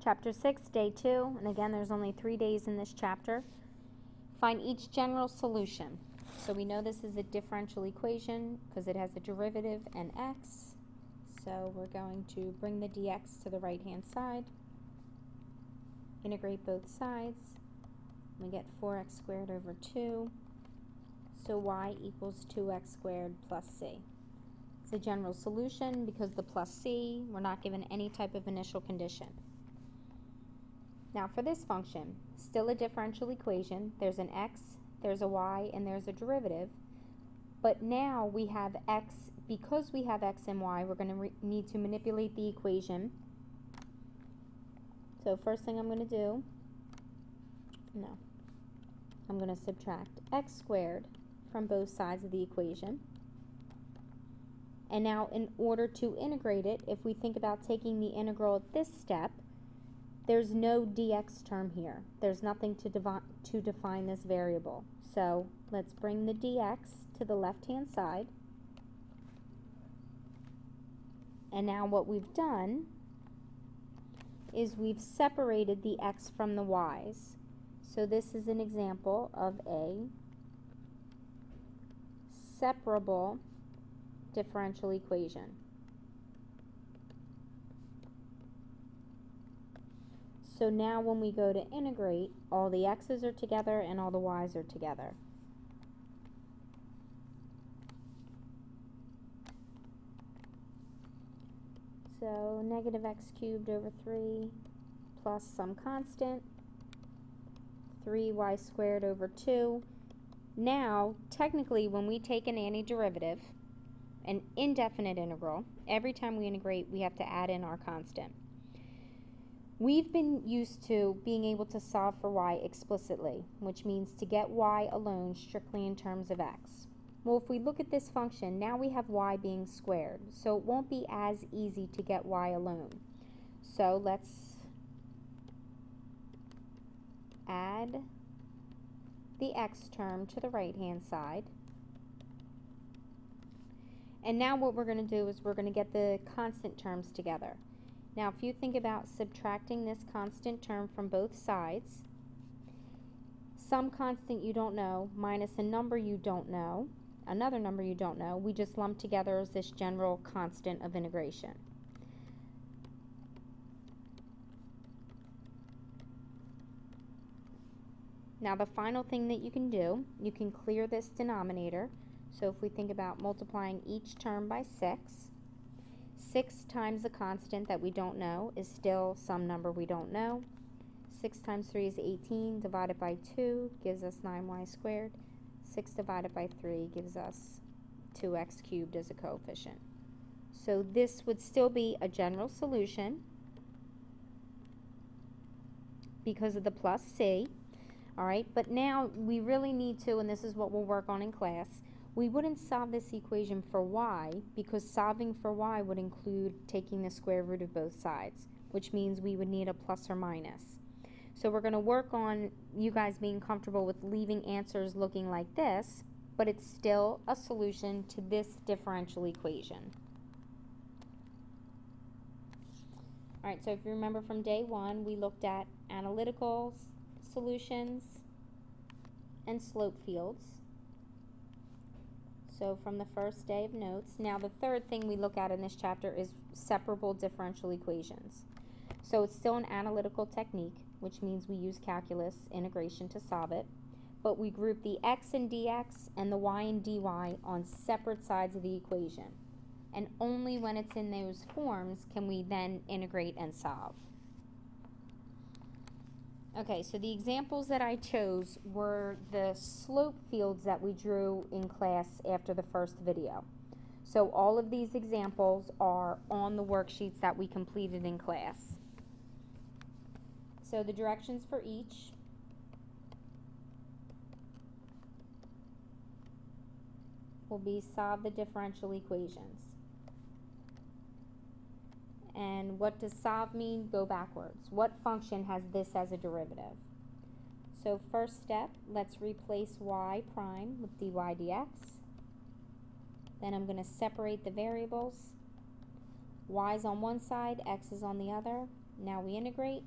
Chapter 6, Day 2, and again there's only 3 days in this chapter. Find each general solution. So we know this is a differential equation because it has a derivative and x. So we're going to bring the dx to the right hand side, integrate both sides, we get 4x squared over 2, so y equals 2x squared plus c. It's a general solution because the plus c, we're not given any type of initial condition. Now for this function, still a differential equation, there's an x, there's a y, and there's a derivative, but now we have x, because we have x and y, we're going to need to manipulate the equation. So first thing I'm going to do, I'm going to subtract x squared from both sides of the equation. And now in order to integrate it, if we think about taking the integral at this step, there's no dx term here. There's nothing to define this variable. So let's bring the dx to the left-hand side. And now what we've done is we've separated the x from the y's. So this is an example of a separable differential equation. So now when we go to integrate, all the x's are together and all the y's are together. So negative x cubed over 3 plus some constant, 3y squared over 2. Now, technically, when we take an antiderivative, an indefinite integral, every time we integrate, we have to add in our constant. We've been used to being able to solve for y explicitly, which means to get y alone strictly in terms of x. Well, if we look at this function, now we have y being squared, so it won't be as easy to get y alone. So let's add the x term to the right-hand side. And now what we're going to do is we're going to get the constant terms together. Now, if you think about subtracting this constant term from both sides, some constant you don't know minus a number you don't know, another number you don't know, we just lump together as this general constant of integration. Now, the final thing that you can do, you can clear this denominator. So if we think about multiplying each term by 6, 6 times the constant that we don't know is still some number we don't know. 6 times 3 is 18, divided by 2 gives us 9y squared. 6 divided by 3 gives us 2x cubed as a coefficient. So this would still be a general solution because of the plus c. Alright, but now we really need to, and this is what we'll work on in class, we wouldn't solve this equation for y because solving for y would include taking the square root of both sides, which means we would need a plus or minus. So we're going to work on you guys being comfortable with leaving answers looking like this, but it's still a solution to this differential equation. Alright, so if you remember from day 1, we looked at analytical solutions and slope fields. So from the first day of notes, now the third thing we look at in this chapter is separable differential equations. So it's still an analytical technique, which means we use calculus integration to solve it, but we group the x and dx and the y and dy on separate sides of the equation. And only when it's in those forms can we then integrate and solve. Okay, so the examples that I chose were the slope fields that we drew in class after the first video. So all of these examples are on the worksheets that we completed in class. So the directions for each will be solve the differential equations. And what does solve mean? Go backwards. What function has this as a derivative? So first step, let's replace y prime with dy dx. Then I'm going to separate the variables. Y is on one side, x is on the other. Now we integrate.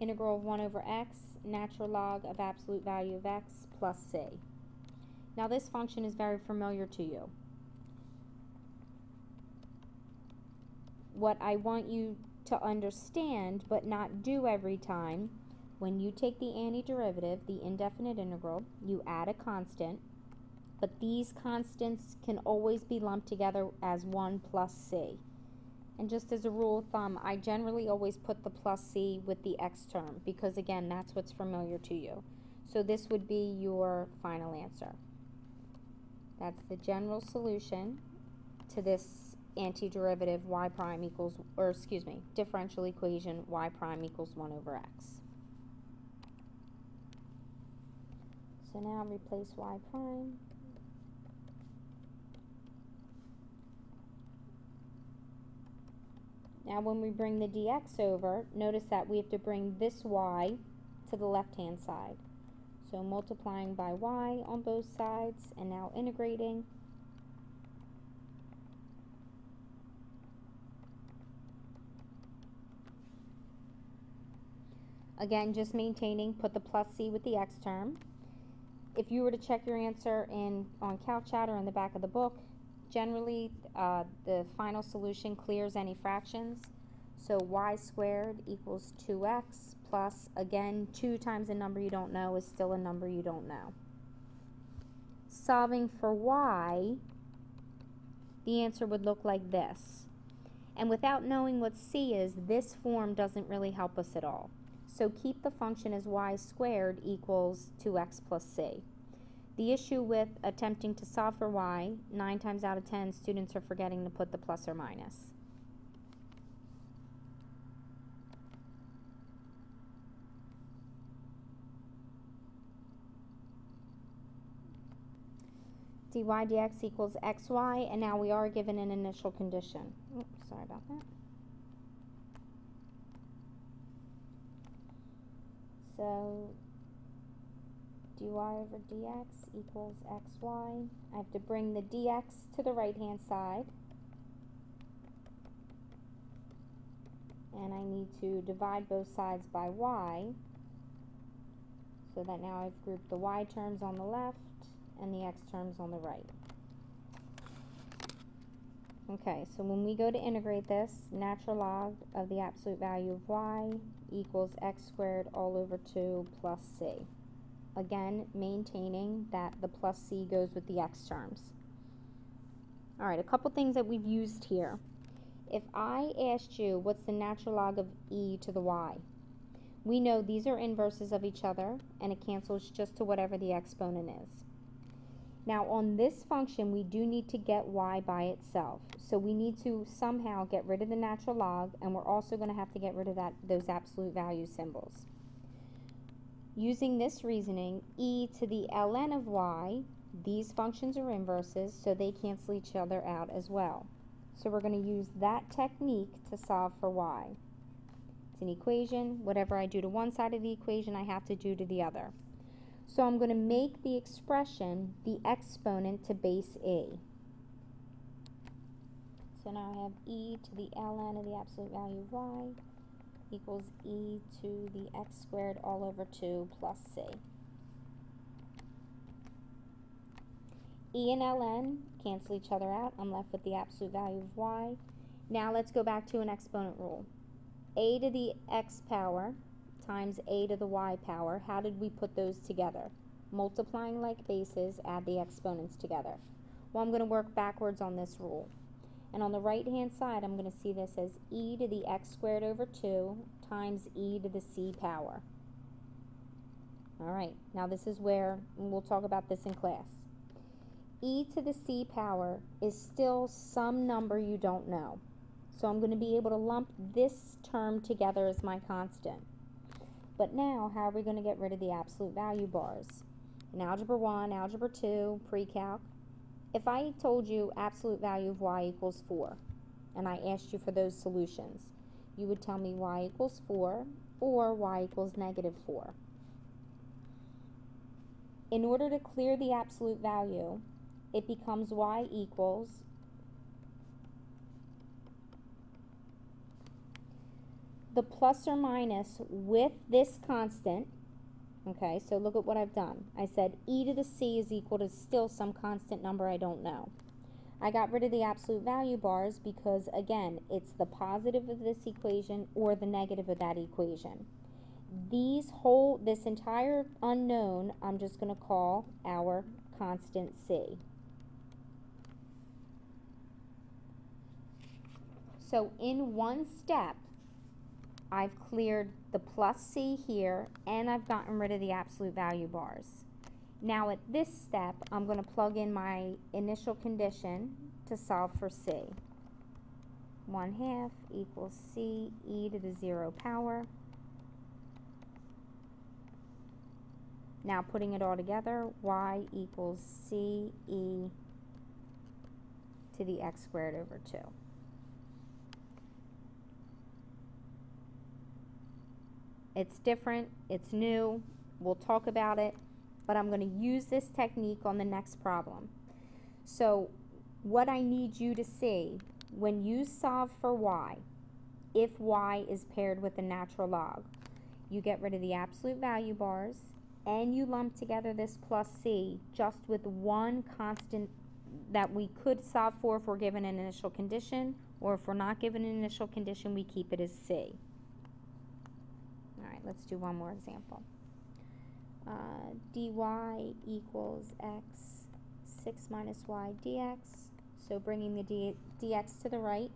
Integral of 1 over x, natural log of absolute value of x plus c. Now this function is very familiar to you. What I want you to understand but not do every time, when you take the antiderivative, the indefinite integral, you add a constant, but these constants can always be lumped together as 1 plus c. And just as a rule of thumb, I generally always put the plus c with the x term because, again, that's what's familiar to you. So this would be your final answer. That's the general solution to this antiderivative y prime equals, or excuse me, differential equation y prime equals 1 over x. So now replace y prime. Now when we bring the dx over, notice that we have to bring this y to the left-hand side. So multiplying by y on both sides, and now integrating. Again, just maintaining, put the plus c with the x term. If you were to check your answer on CalChat or in the back of the book, generally the final solution clears any fractions. So y squared equals 2x plus, again, 2 times a number you don't know is still a number you don't know. Solving for y, the answer would look like this. And without knowing what c is, this form doesn't really help us at all. So keep the function as y squared equals 2x plus c. The issue with attempting to solve for y, 9 times out of 10 students are forgetting to put the plus or minus. dy dx equals xy, and now we are given an initial condition. Oops, sorry about that. So dy over dx equals xy. I have to bring the dx to the right-hand side. And I need to divide both sides by y. So that now I've grouped the y terms on the left and the x terms on the right. Okay, so when we go to integrate this, natural log of the absolute value of y equals x squared all over 2 plus c. Again, maintaining that the plus c goes with the x terms. All right, a couple things that we've used here. If I asked you what's the natural log of e to the y, we know these are inverses of each other, and it cancels just to whatever the exponent is. Now on this function, we do need to get y by itself. So we need to somehow get rid of the natural log, and we're also going to have to get rid of those absolute value symbols. Using this reasoning, e to the ln of y, these functions are inverses, so they cancel each other out as well. So we're going to use that technique to solve for y. It's an equation. Whatever I do to one side of the equation, I have to do to the other. So I'm going to make the expression the exponent to base e. So now I have e to the ln of the absolute value of y equals e to the x squared all over 2 plus c. E and ln cancel each other out. I'm left with the absolute value of y. Now let's go back to an exponent rule. A to the x power times a to the y power. How did we put those together? Multiplying like bases, add the exponents together. Well, I'm going to work backwards on this rule. And on the right-hand side, I'm going to see this as e to the x squared over 2 times e to the c power. All right, now this is where, and we'll talk about this in class. E to the c power is still some number you don't know. So I'm going to be able to lump this term together as my constant. But now, how are we going to get rid of the absolute value bars? In Algebra 1, Algebra 2, pre-calc, if I told you absolute value of y equals 4, and I asked you for those solutions, you would tell me y equals 4 or y equals negative 4. In order to clear the absolute value, it becomes y equals the plus or minus with this constant. Okay, so look at what I've done. I said e to the c is equal to still some constant number I don't know. I got rid of the absolute value bars because, again, it's the positive of this equation or the negative of that equation. This entire unknown, I'm just going to call our constant c. So in one step, I've cleared the plus c here, and I've gotten rid of the absolute value bars. Now at this step, I'm going to plug in my initial condition to solve for c. 1/2 equals c e to the 0 power. Now putting it all together, y equals c e to the x squared over 2. It's different, it's new, we'll talk about it, but I'm going to use this technique on the next problem. So what I need you to see, when you solve for y, if y is paired with a natural log, you get rid of the absolute value bars, and you lump together this plus c just with one constant that we could solve for if we're given an initial condition, or if we're not given an initial condition, we keep it as c. Alright, let's do one more example. dy equals x 6 minus y dx. So bringing the dx to the right,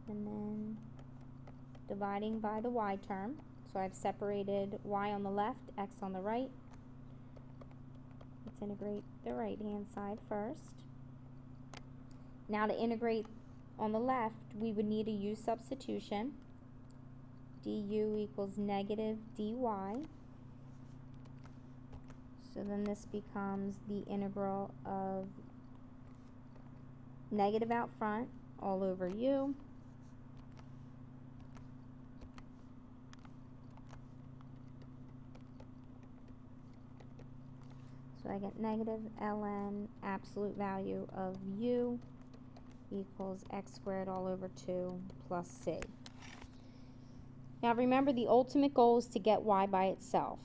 and then dividing by the y term. So I've separated y on the left, x on the right. Let's integrate the right-hand side first. Now to integrate on the left, we would need a u substitution. du equals negative dy. So then this becomes the integral of negative out front all over u. So I get negative ln absolute value of u equals x squared all over 2 plus c. Now remember, the ultimate goal is to get y by itself.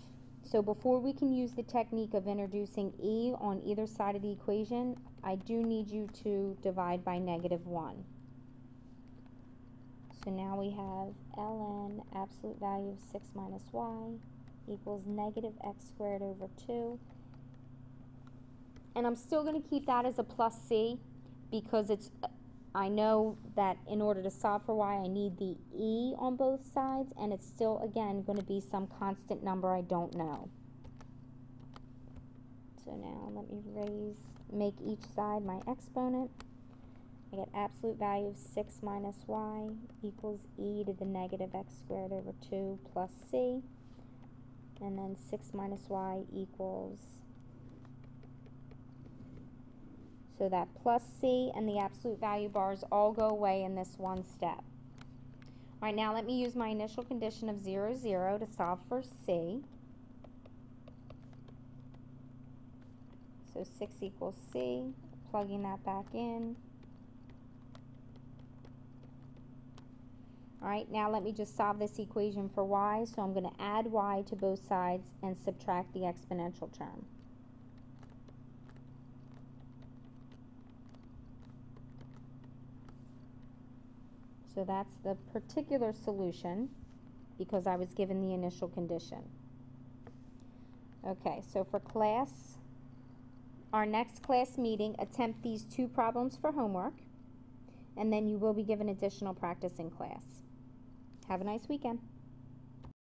So before we can use the technique of introducing e on either side of the equation, I do need you to divide by -1. So now we have ln absolute value of 6 minus y equals negative x squared over 2. And I'm still going to keep that as a plus c because I know that in order to solve for y, I need the e on both sides, and it's still, again, going to be some constant number I don't know. So now let me make each side my exponent. I get absolute value of 6 minus y equals e to the negative x squared over 2 plus c. And then 6 minus y equals, so that plus c and the absolute value bars all go away in this one step. All right, now let me use my initial condition of 0, 0 to solve for c. So 6 equals c, plugging that back in. All right, now let me just solve this equation for y. So I'm going to add y to both sides and subtract the exponential term. So that's the particular solution because I was given the initial condition. Okay, so for class, our next class meeting, attempt these 2 problems for homework, and then you will be given additional practice in class. Have a nice weekend.